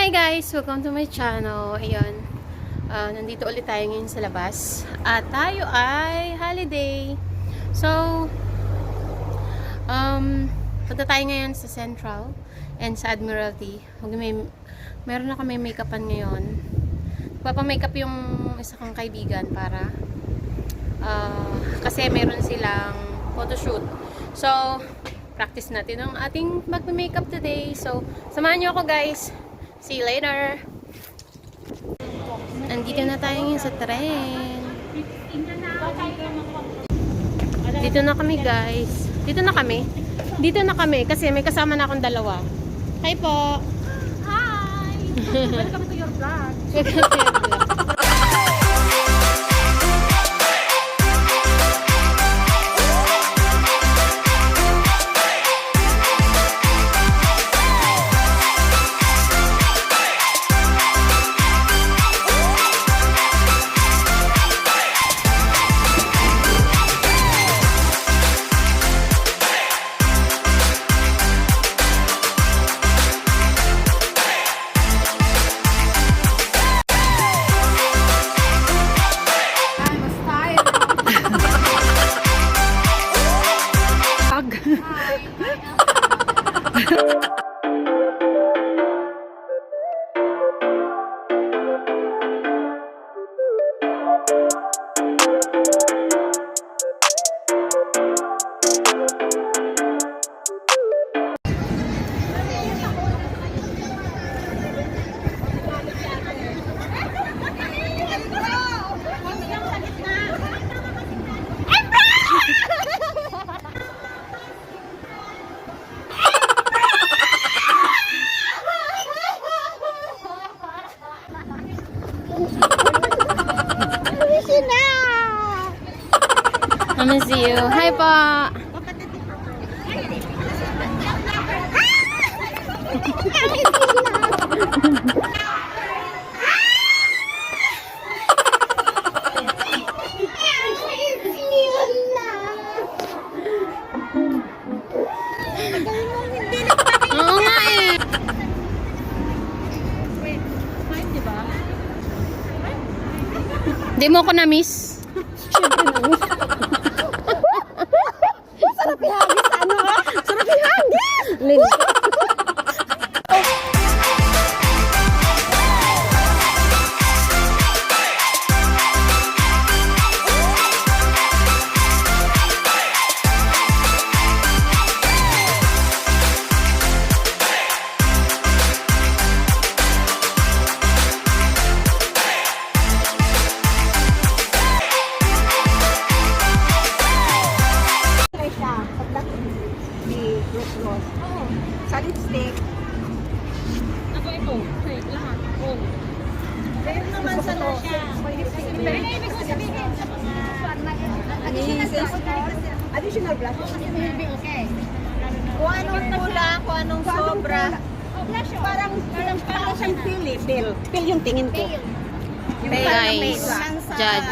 Hi guys! Welcome to my channel. Ayun. Nandito ulit tayo ngayon sa labas. At tayo ay holiday. So, punta tayo ngayon sa Central and sa Admiralty. Meron na kami make-upan ngayon. Magpapa-makeup yung isa kong kaibigan para kasi meron silang photoshoot. So, practice natin ang ating magpa-makeup today. So, samahan nyo ako guys. See you later! Nandito na tayo ngayon sa tren. Dito na kami guys. Dito na kami kasi may kasama na akong dalawa. Hi po! Hi! Welcome to your vlog. Welcome to your vlog. I miss you. Hi po! Oo nga eh. Di mo ko na-miss? Siyempre na-miss. Sarap ihagis sa ano ha? Sarap ihagis! Lin. Sa lipstick. Ako ito. Wait, lahat. Oh. Pero naman sa siya. Pero ibig ko sabihin sa mga Additional blush. okay. Kung anong kulang, kung anong sobra. Parang siyang pili. Pil yung tingin ko. Guys, judge.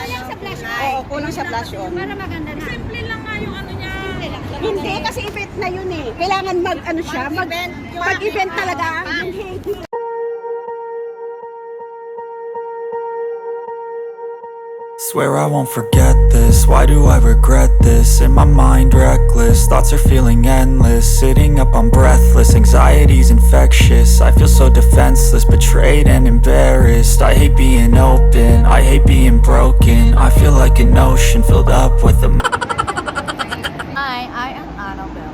Oo, kulang sa blush on. Para maganda na. Simple lang nga yung ano niya. Hindi, kasi event na yun eh. Kailangan mag-event talaga. Swear I won't forget this, why do I regret this? In my mind reckless, thoughts are feeling endless. Sitting up I'm breathless, anxiety's infectious. I feel so defenseless, betrayed and embarrassed. I hate being open, I hate being broken. I feel like an ocean filled up with a I am Annabelle.